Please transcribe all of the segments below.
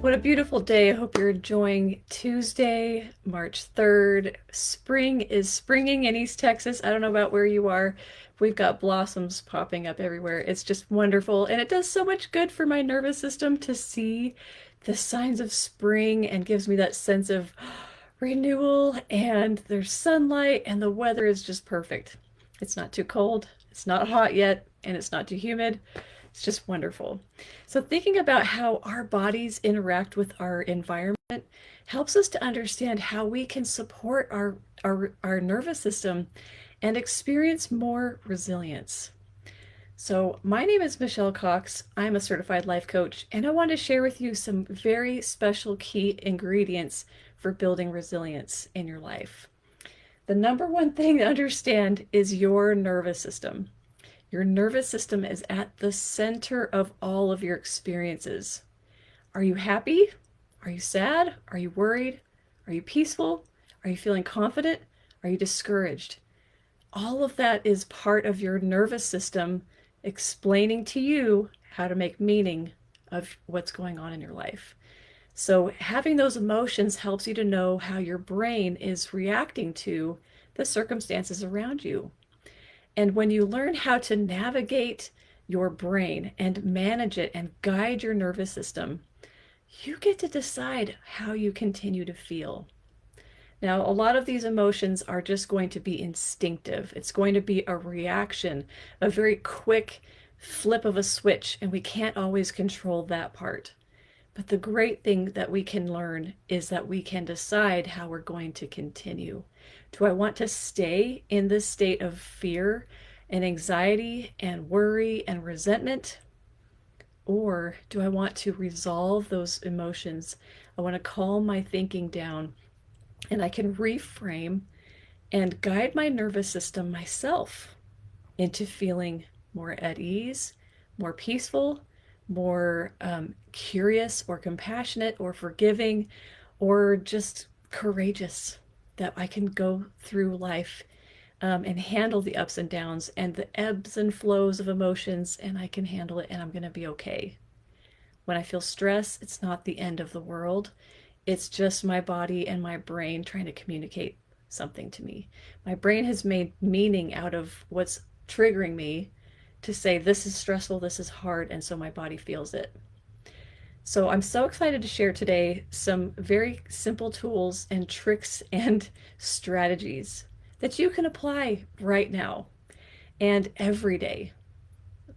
What a beautiful day. I hope you're enjoying Tuesday, March 3rd. Spring is springing in East Texas. I don't know about where you are. We've got blossoms popping up everywhere. It's just wonderful. And it does so much good for my nervous system to see the signs of spring and gives me that sense of renewal. And there's sunlight and the weather is just perfect. It's not too cold, it's not hot yet, and it's not too humid. It's just wonderful. So, thinking about how our bodies interact with our environment helps us to understand how we can support our nervous system and experience more resilience. So, my name is Michelle Cox. I'm a certified life coach, and I want to share with you some very special key ingredients for building resilience in your life. The number one thing to understand is your nervous system. Your nervous system is at the center of all of your experiences. Are you happy? Are you sad? Are you worried? Are you peaceful? Are you feeling confident? Are you discouraged? All of that is part of your nervous system explaining to you how to make meaning of what's going on in your life. So, having those emotions helps you to know how your brain is reacting to the circumstances around you. And when you learn how to navigate your brain and manage it and guide your nervous system, you get to decide how you continue to feel. Now, a lot of these emotions are just going to be instinctive. It's going to be a reaction, a very quick flip of a switch, and we can't always control that part. But the great thing that we can learn is that we can decide how we're going to continue. Do I want to stay in this state of fear and anxiety and worry and resentment? Or do I want to resolve those emotions? I want to calm my thinking down and I can reframe and guide my nervous system myself into feeling more at ease, more peaceful, more curious or compassionate or forgiving or just courageous, that I can go through life and handle the ups and downs and the ebbs and flows of emotions, and I can handle it and I'm going to be okay. When I feel stress, it's not the end of the world. It's just my body and my brain trying to communicate something to me. My brain has made meaning out of what's triggering me to say this is stressful, this is hard, and so my body feels it. So I'm so excited to share today some very simple tools and tricks and strategies that you can apply right now and every day.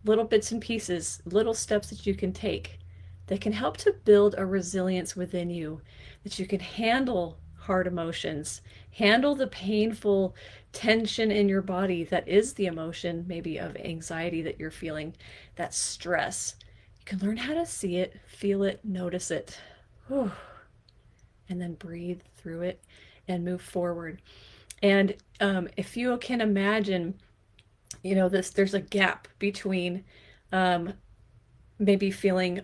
Little bits and pieces, little steps that you can take that can help to build a resilience within you, that you can handle hard emotions, handle the painful tension in your body that is the emotion, maybe of anxiety that you're feeling, that stress. You can learn how to see it, feel it, notice it, whew, and then breathe through it and move forward. And if you can imagine, there's a gap between um, maybe feeling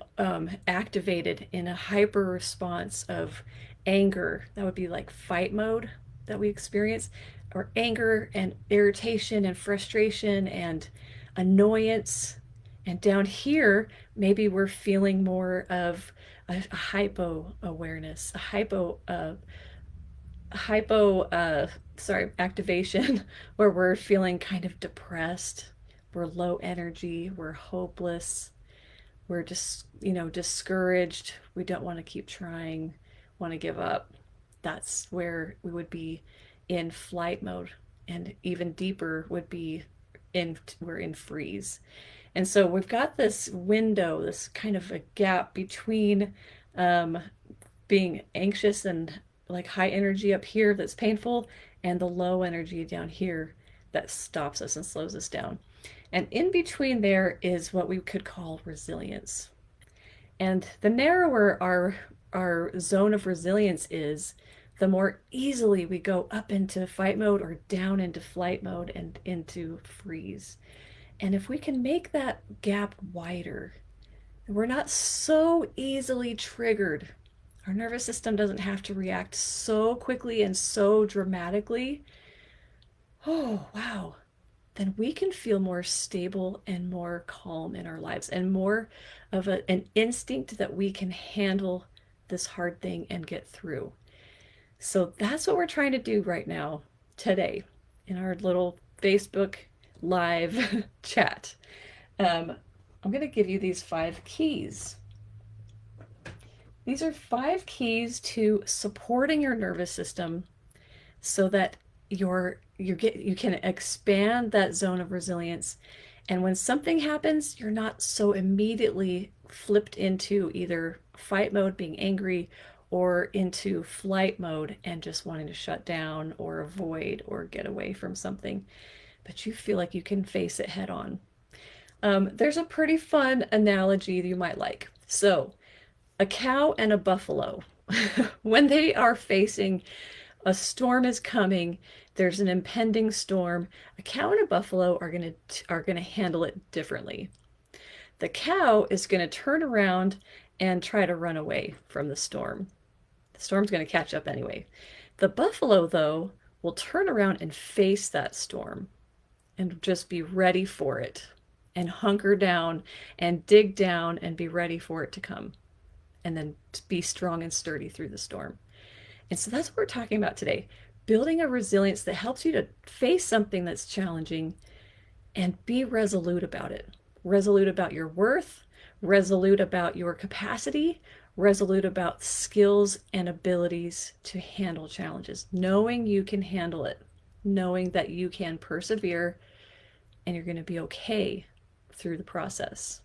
activated in a hyper response of anger. That would be like fight mode that we experience, or anger and irritation and frustration and annoyance. And down here, maybe we're feeling more of a hypo awareness, a hypo activation, where we're feeling kind of depressed, we're low energy, we're hopeless, we're just, discouraged, we don't want to keep trying, want to give up. That's where we would be in flight mode, and even deeper would be we're in freeze. And so we've got this window, this kind of a gap between um, being anxious and like high energy up here that's painful, and the low energy down here that stops us and slows us down. And in between there is what we could call resilience. And the narrower our zone of resilience is, the more easily we go up into fight mode or down into flight mode and into freeze. And if we can make that gap wider, we're not so easily triggered. Our nervous system doesn't have to react so quickly and so dramatically. Oh, wow. Then we can feel more stable and more calm in our lives and more of an instinct that we can handle this hard thing and get through. So that's what we're trying to do right now, today, in our little Facebook live chat. Um, I'm going to give you these 5 keys. These are 5 keys to supporting your nervous system so that you can expand that zone of resilience. And when something happens, you're not so immediately flipped into either fight mode, being angry, or into flight mode and just wanting to shut down or avoid or get away from something. But you feel like you can face it head on. There's a pretty fun analogy that you might like. So, a cow and a buffalo, when they are facing a storm is coming, there's an impending storm, a cow and a buffalo are going to handle it differently. The cow is going to turn around and try to run away from the storm. The storm's going to catch up anyway. The buffalo, though, will turn around and face that storm and just be ready for it and hunker down and dig down and be ready for it to come and then be strong and sturdy through the storm. And so that's what we're talking about today. Building a resilience that helps you to face something that's challenging and be resolute about it. Resolute about your worth, resolute about your capacity, resolute about skills and abilities to handle challenges, knowing you can handle it, knowing that you can persevere and you're going to be okay through the process.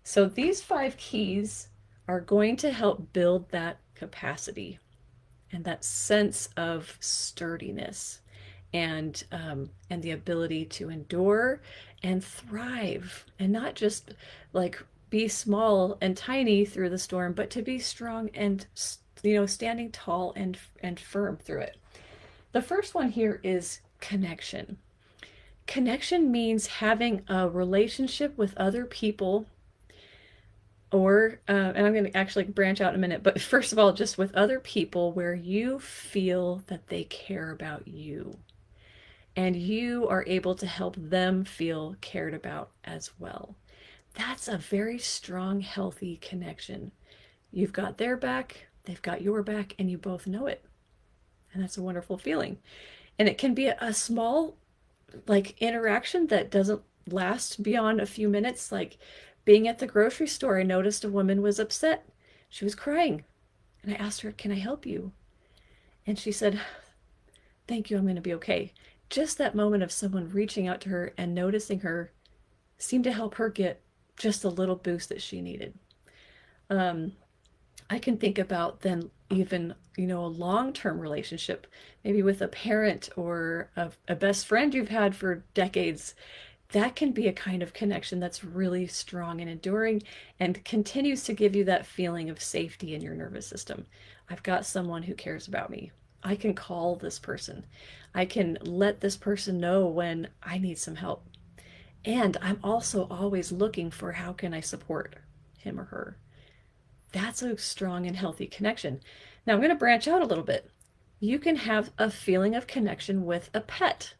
So these 5 keys are going to help build that capacity and that sense of sturdiness and the ability to endure and thrive and not just like be small and tiny through the storm, but to be strong and standing tall and firm through it. The first one here is connection. Connection means having a relationship with other people and I'm going to actually branch out in a minute, but first of all, just with other people where you feel that they care about you and you are able to help them feel cared about as well. That's a very strong, healthy connection. You've got their back, they've got your back, and you both know it. And that's a wonderful feeling. And it can be a small, like, interaction that doesn't last beyond a few minutes, like being at the grocery store. I noticed a woman was upset. She was crying. And I asked her, "Can I help you?" And she said, "Thank you, I'm going to be okay." Just that moment of someone reaching out to her and noticing her seemed to help her get just a little boost that she needed. I can think about then even, a long-term relationship, maybe with a parent or a best friend you've had for decades. That can be a kind of connection that's really strong and enduring and continues to give you that feeling of safety in your nervous system. I've got someone who cares about me. I can call this person. I can let this person know when I need some help. And I'm also always looking for how can I support him or her. That's a strong and healthy connection. Now I'm going to branch out a little bit. You can have a feeling of connection with a pet.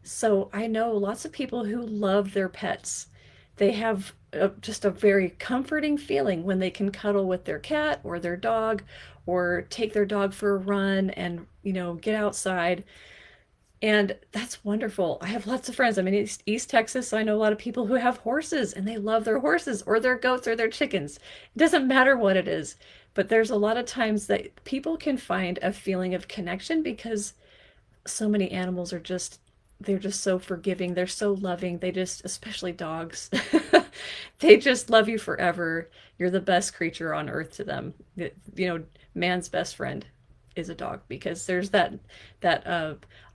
So I know lots of people who love their pets. They have just a very comforting feeling when they can cuddle with their cat or their dog or take their dog for a run and, get outside. And that's wonderful. I have lots of friends. I'm in East Texas, so I know a lot of people who have horses and they love their horses or their goats or their chickens. It doesn't matter what it is, but there's a lot of times that people can find a feeling of connection because so many animals they're just so forgiving. They're so loving. Especially dogs, they just love you forever. You're the best creature on earth to them. Man's best friend is a dog because there's that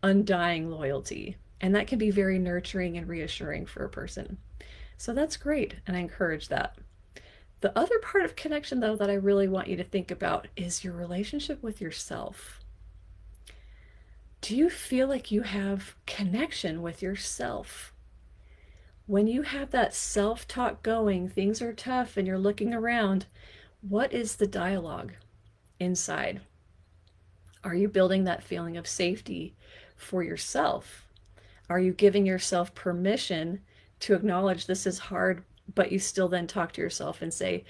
undying loyalty, and that can be very nurturing and reassuring for a person. So that's great, and I encourage that. The other part of connection, though, that I really want you to think about is your relationship with yourself. Do you feel like you have connection with yourself? When you have that self-talk going, things are tough and you're looking around, what is the dialogue inside? Are you building that feeling of safety for yourself? Are you giving yourself permission to acknowledge this is hard, but you still then talk to yourself and say,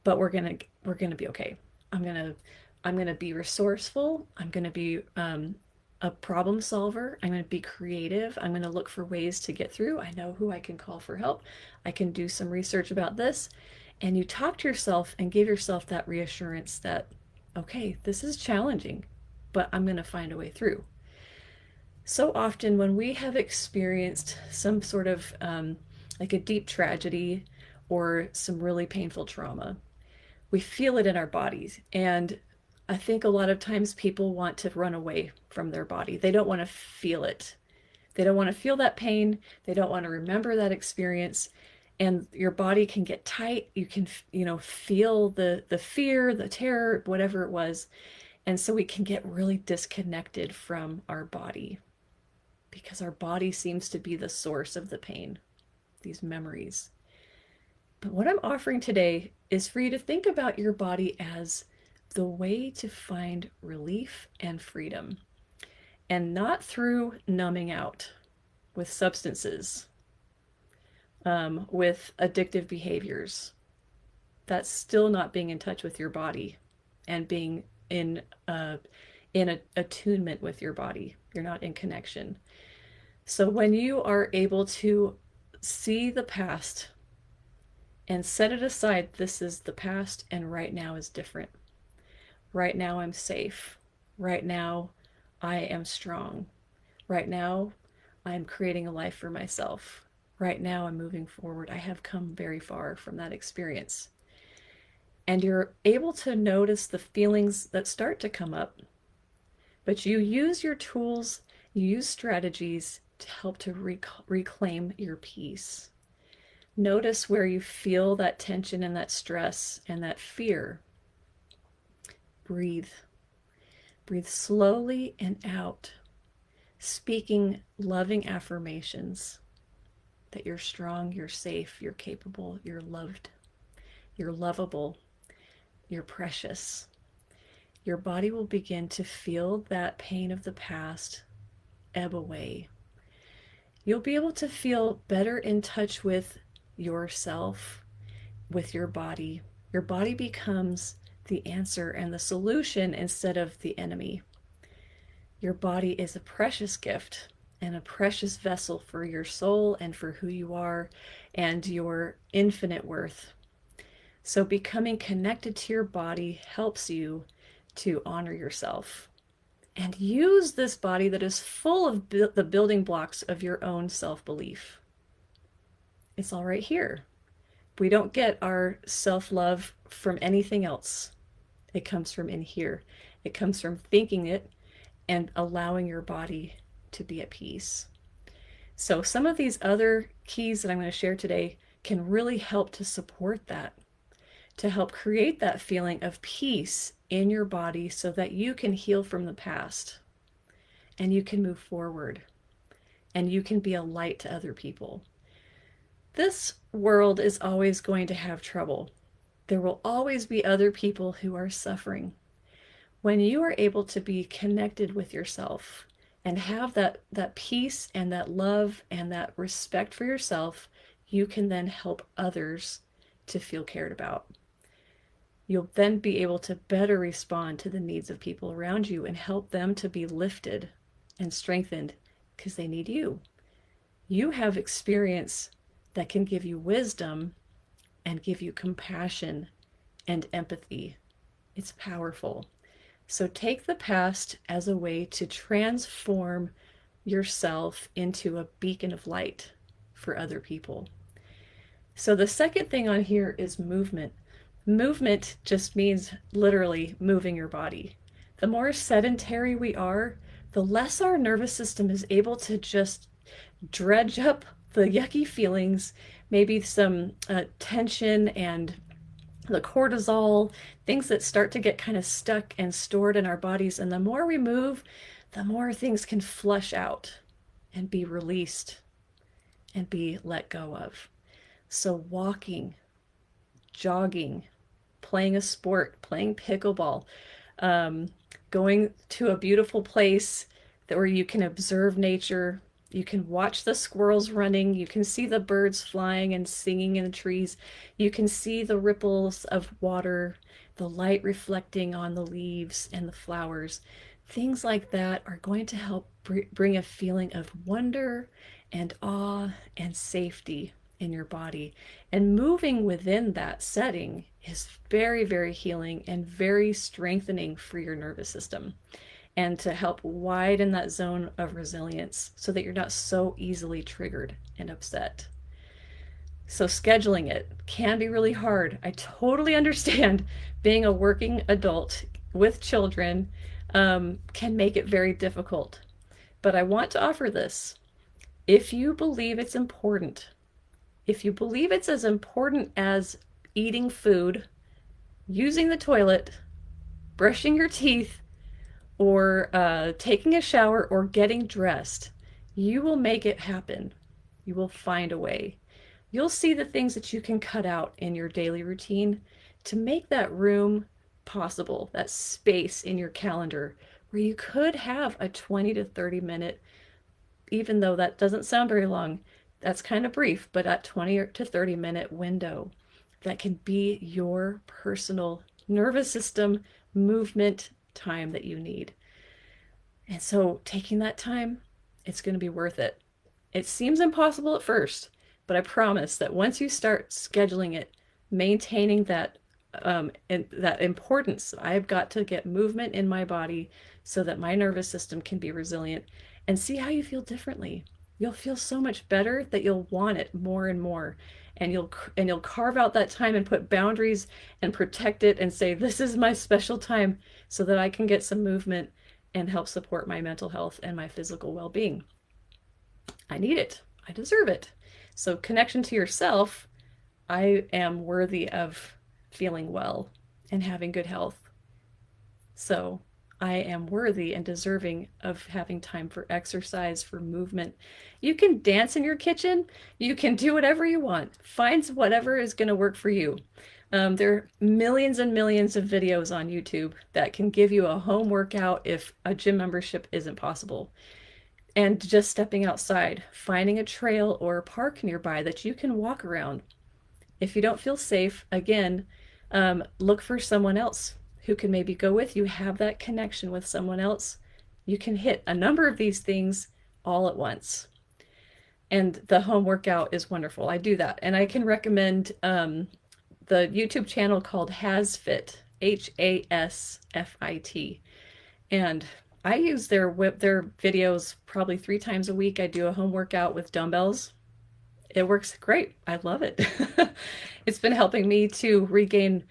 but we're gonna be okay. I'm gonna I'm gonna be resourceful. I'm gonna be a problem solver. I'm gonna be creative. I'm gonna look for ways to get through. I know who I can call for help. I can do some research about this. And you talk to yourself and give yourself that reassurance that, okay, this is challenging, but I'm gonna find a way through. So often when we have experienced some sort of like a deep tragedy or some really painful trauma, we feel it in our bodies. And I think a lot of times people want to run away from their body. They don't want to feel it. They don't want to feel that pain. They don't want to remember that experience. And your body can get tight. You can, feel the fear, the terror, whatever it was. And so we can get really disconnected from our body because our body seems to be the source of the pain, these memories. But what I'm offering today is for you to think about your body as the way to find relief and freedom, and not through numbing out with substances, with addictive behaviors. That's still not being in touch with your body and being in a attunement with your body. You're not in connection. So when you are able to see the past and set it aside, this is the past and right now is different. Right now I'm safe. Right now I am strong. Right now I'm creating a life for myself. Right now I'm moving forward. I have come very far from that experience. And you're able to notice the feelings that start to come up, but you use your tools, you use strategies to help to reclaim your peace. Notice where you feel that tension and that stress and that fear. Breathe. Breathe slowly and out, speaking loving affirmations that you're strong, you're safe, you're capable, you're loved, you're lovable, you're precious. Your body will begin to feel that pain of the past ebb away. You'll be able to feel better in touch with yourself, with your body. Your body becomes the answer and the solution instead of the enemy. Your body is a precious gift and a precious vessel for your soul and for who you are and your infinite worth. So becoming connected to your body helps you to honor yourself and use this body that is full of the building blocks of your own self-belief. It's all right here. We don't get our self-love from anything else. It comes from in here. It comes from thinking it and allowing your body to be at peace. So some of these other keys that I'm going to share today can really help to support that, to help create that feeling of peace in your body so that you can heal from the past and you can move forward and you can be a light to other people. This world is always going to have trouble. There will always be other people who are suffering. When you are able to be connected with yourself and have that peace and that love and that respect for yourself, you can then help others to feel cared about. You'll then be able to better respond to the needs of people around you and help them to be lifted and strengthened because they need you. You have experience that can give you wisdom and give you compassion and empathy. It's powerful. So take the past as a way to transform yourself into a beacon of light for other people. So the second thing on here is movement. Movement just means literally moving your body. The more sedentary we are, the less our nervous system is able to just dredge up the yucky feelings, maybe some tension and the cortisol, things that start to get kind of stuck and stored in our bodies. And the more we move, the more things can flush out and be released and be let go of. So walking, jogging, playing a sport, playing pickleball, going to a beautiful place where you can observe nature. You can watch the squirrels running. You can see the birds flying and singing in the trees. You can see the ripples of water the light reflecting on the leaves and the flowers, things like that are going to help bring a feeling of wonder and awe and safety in your body. And moving within that setting is very, very healing and very strengthening for your nervous system, and to help widen that zone of resilience so that you're not so easily triggered and upset. So, scheduling it can be really hard. I totally understand being a working adult with children can make it very difficult. But I want to offer this. If you believe it's important, if you believe it's as important as eating food, using the toilet, brushing your teeth, or taking a shower, or getting dressed, you will make it happen. You will find a way. You'll see the things that you can cut out in your daily routine to make that room possible, that space in your calendar where you could have a 20 to 30 minute, even though that doesn't sound very long, that's kind of brief, but at 20 to 30-minute window that can be your personal nervous system movement time that you need. And so taking that time, it's going to be worth it. It seems impossible at first, but I promise that once you start scheduling it, maintaining and that importance, I've got to get movement in my body so that my nervous system can be resilient, and see how you feel differently. You'll feel so much better that you'll want it more and more. And you'll carve out that time and put boundaries and protect it and say, this is my special time so that I can get some movement and help support my mental health and my physical well-being. I need it. I deserve it. So, connection to yourself, I am worthy of feeling well and having good health. So, I am worthy and deserving of having time for exercise, for movement. You can dance in your kitchen. You can do whatever you want. Find whatever is going to work for you. There are millions and millions of videos on YouTube that can give you a home workout if a gym membership isn't possible. And just stepping outside, finding a trail or a park nearby that you can walk around. If you don't feel safe, again, look for someone else who can maybe go with you, have that connection with someone else. You can hit a number of these things all at once. And the home workout is wonderful. I do that. And I can recommend the YouTube channel called HasFit, HASFIT. And I use their videos probably 3 times a week. I do a home workout with dumbbells. It works great. I love it. It's been helping me to regain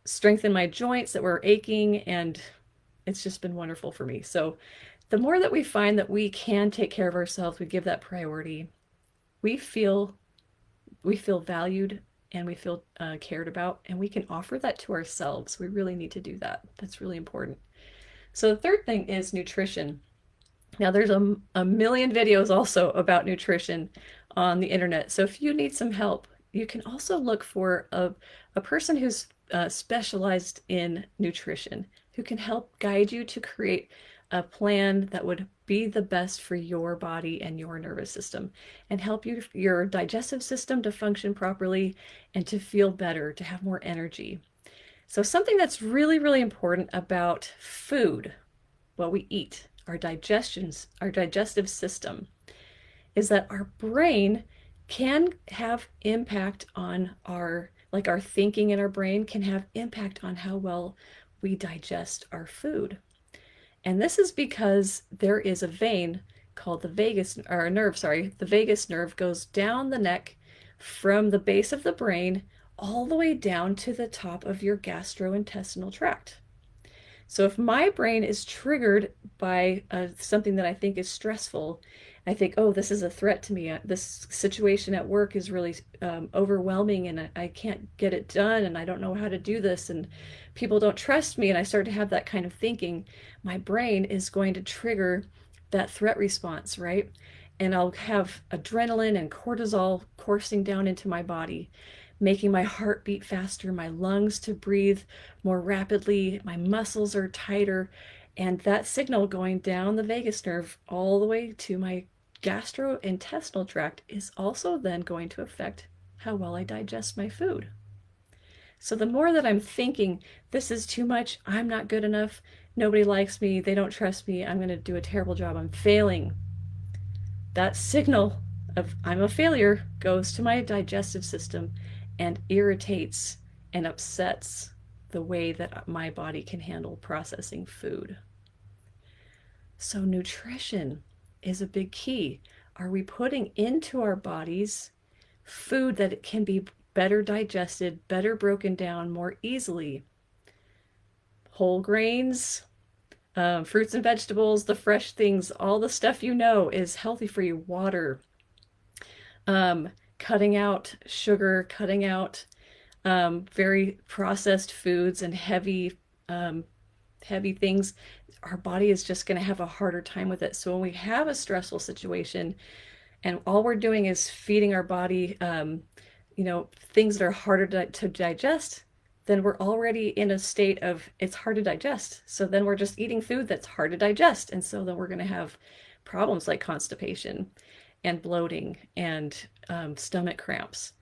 strength in my joints that were aching, and it's just been wonderful for me. So the more that we find that we can take care of ourselves, we give that priority, we feel valued, and we feel cared about, and we can offer that to ourselves. We really need to do that. That's really important. So the third thing is nutrition. Now, there's a million videos also about nutrition on the internet. So if you need some help, you can also look for a person who's specialized in nutrition, who can help guide you to create a plan that would be the best for your body and your nervous system, and help your digestive system to function properly and to feel better, to have more energy. So something that's really, really important about food, what we eat, our digestive system, is that our brain can have impact on our thinking in our brain can have impact on how well we digest our food. And this is because there is a vein called the vagus nerve goes down the neck from the base of the brain all the way down to the top of your gastrointestinal tract. So if my brain is triggered by something that I think is stressful, I think, oh, this is a threat to me. This situation at work is really overwhelming, and I can't get it done, and I don't know how to do this, and people don't trust me, and I start to have that kind of thinking. My brain is going to trigger that threat response, right? And I'll have adrenaline and cortisol coursing down into my body, making my heart beat faster, my lungs to breathe more rapidly, my muscles are tighter, and that signal going down the vagus nerve all the way to my gastrointestinal tract is also then going to affect how well I digest my food. So the more that I'm thinking, this is too much, I'm not good enough, nobody likes me, they don't trust me, I'm going to do a terrible job, I'm failing, that signal of I'm a failure goes to my digestive system and irritates and upsets the way that my body can handle processing food. So, nutrition is a big key. Are we putting into our bodies food that it can be better digested, better broken down more easily? Whole grains, fruits and vegetables, the fresh things, all the stuff you know is healthy for you. Water, cutting out sugar, cutting out very processed foods and heavy things. Our body is just going to have a harder time with it. So when we have a stressful situation and all we're doing is feeding our body, things that are harder to digest, then we're already in a state of it's hard to digest. So then we're just eating food that's hard to digest. And so then we're going to have problems like constipation and bloating and stomach cramps.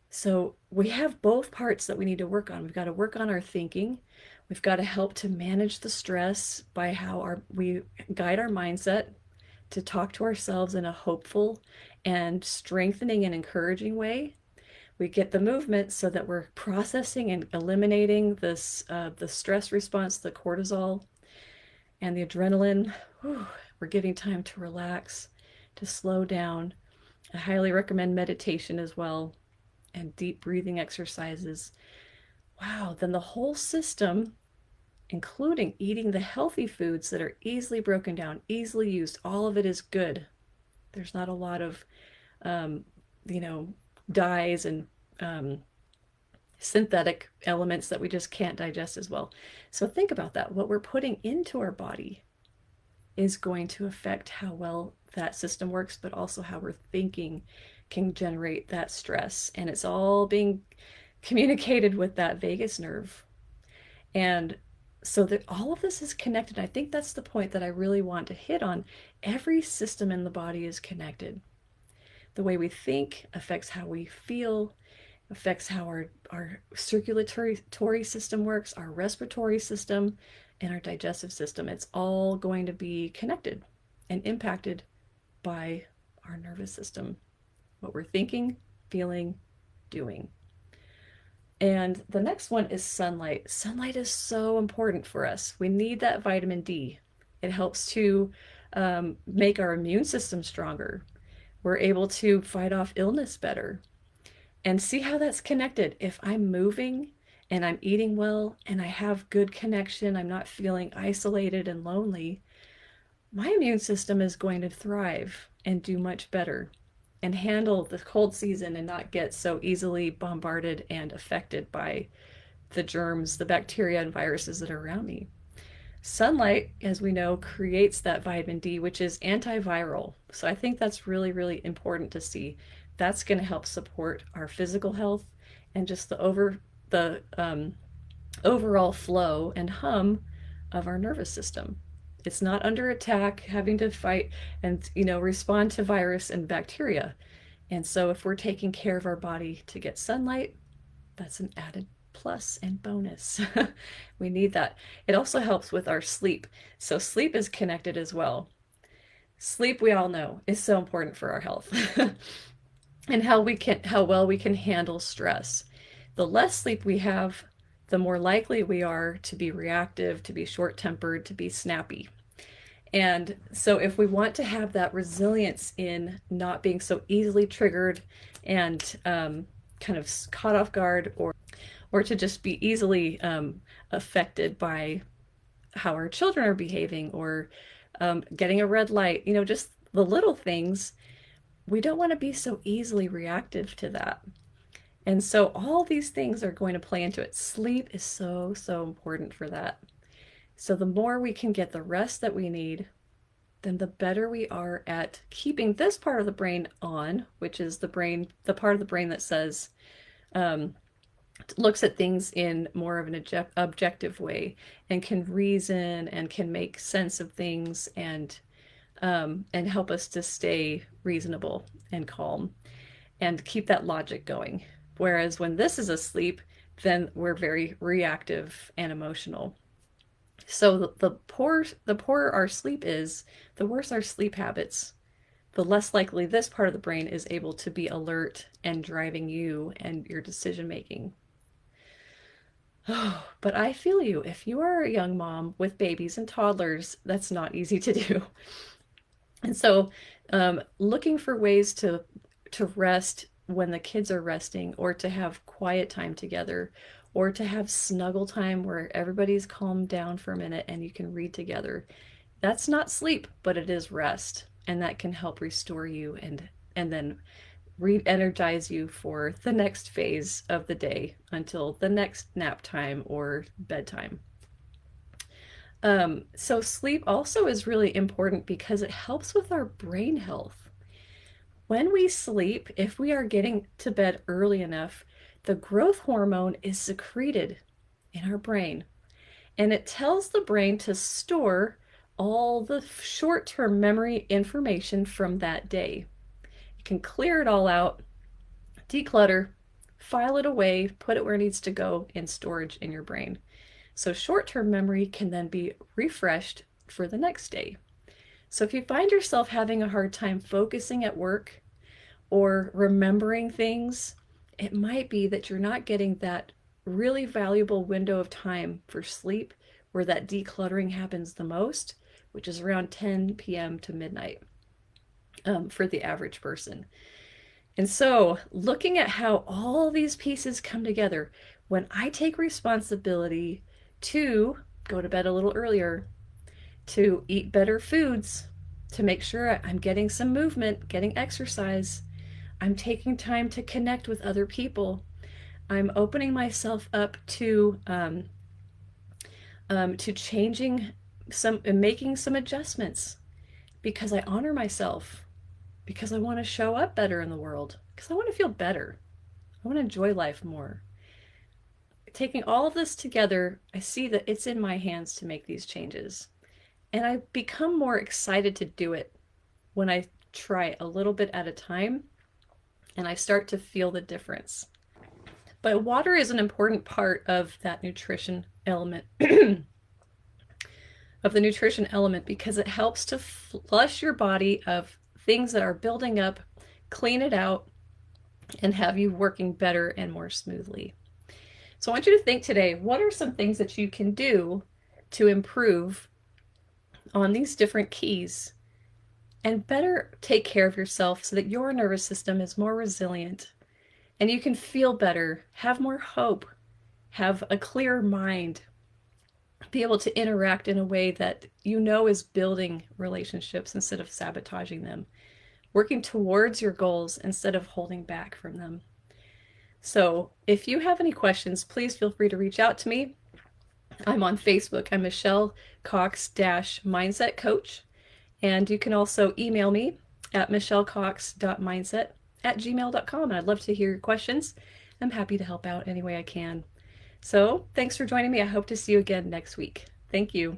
So we have both parts that we need to work on. We've got to work on our thinking. We've got to help to manage the stress by how we guide our mindset to talk to ourselves in a hopeful and strengthening and encouraging way. We get the movement so that we're processing and eliminating the stress response, the cortisol and the adrenaline. Whew, we're giving time to relax, to slow down. I highly recommend meditation as well and deep breathing exercises. Wow, then the whole system, including eating the healthy foods that are easily broken down, easily used, all of it is good. There's not a lot of, um, you know, dyes and synthetic elements that we just can't digest as well. So think about that. What we're putting into our body is going to affect how well that system works, but also how we're thinking can generate that stress. And it's all being communicated with that vagus nerve. And so that all of this is connected. I think that's the point that I really want to hit on. Every system in the body is connected. The way we think affects how we feel, affects how our circulatory system works, our respiratory system, and our digestive system. It's all going to be connected and impacted by our nervous system, what we're thinking, feeling, doing. And the next one is sunlight. Sunlight is so important for us. We need that vitamin D. It helps to make our immune system stronger. We're able to fight off illness better. And see how that's connected. If I'm moving and I'm eating well and I have good connection, I'm not feeling isolated and lonely, my immune system is going to thrive and do much better and handle the cold season and not get so easily bombarded and affected by the germs, the bacteria and viruses that are around me. Sunlight, as we know, creates that vitamin D, which is antiviral. So I think that's really, really important to see. That's going to help support our physical health and just the overall flow and hum of our nervous system. It's not under attack, having to fight and respond to virus and bacteria. And so if we're taking care of our body to get sunlight, that's an added plus and bonus. We need that. It also helps with our sleep. So sleep is connected as well. Sleep, we all know, is so important for our health and how well we can handle stress. The less sleep we have, the more likely we are to be reactive, to be short-tempered, to be snappy. And so if we want to have that resilience in not being so easily triggered and kind of caught off guard or to just be easily affected by how our children are behaving or getting a red light, just the little things, we don't want to be so easily reactive to that. And so all these things are going to play into it. Sleep is so, so important for that. So the more we can get the rest that we need, then the better we are at keeping this part of the brain on, which is the part of the brain that says, looks at things in more of an objective way and can reason and can make sense of things and help us to stay reasonable and calm and keep that logic going. Whereas when this is asleep, then we're very reactive and emotional. So the poorer our sleep is, the worse our sleep habits, the less likely this part of the brain is able to be alert and driving you and your decision making. Oh, but I feel you. If you are a young mom with babies and toddlers, that's not easy to do. And so, looking for ways to rest when the kids are resting, or to have quiet time together, or to have snuggle time where everybody's calmed down for a minute and you can read together. That's not sleep, but it is rest, and that can help restore you and then re-energize you for the next phase of the day until the next nap time or bedtime. So sleep also is really important because it helps with our brain health. When we sleep, if we are getting to bed early enough, the growth hormone is secreted in our brain, and it tells the brain to store all the short-term memory information from that day. You can clear it all out, declutter, file it away, put it where it needs to go in storage in your brain. So short-term memory can then be refreshed for the next day. So if you find yourself having a hard time focusing at work or remembering things, it might be that you're not getting that really valuable window of time for sleep where that decluttering happens the most, which is around 10 p.m. to midnight for the average person. And so, looking at how all these pieces come together, when I take responsibility to go to bed a little earlier, to eat better foods, to make sure I'm getting some movement, getting exercise, I'm taking time to connect with other people, I'm opening myself up to changing some and making some adjustments because I honor myself, because I want to show up better in the world, because I want to feel better. I want to enjoy life more. Taking all of this together, I see that it's in my hands to make these changes. And I become more excited to do it when I try a little bit at a time and I start to feel the difference. But water is an important part of that nutrition element. Of the nutrition element, because it helps to flush your body of things that are building up, clean it out, and have you working better and more smoothly. So I want you to think today, what are some things that you can do to improve on these different keys and better take care of yourself so that your nervous system is more resilient and you can feel better, have more hope, have a clearer mind, be able to interact in a way that you know is building relationships instead of sabotaging them, working towards your goals instead of holding back from them. So if you have any questions, please feel free to reach out to me. I'm on Facebook. I'm Michelle Cox-Mindset Coach. And you can also email me at michellecox.mindset@gmail.com. And I'd love to hear your questions. I'm happy to help out any way I can. So thanks for joining me. I hope to see you again next week. Thank you.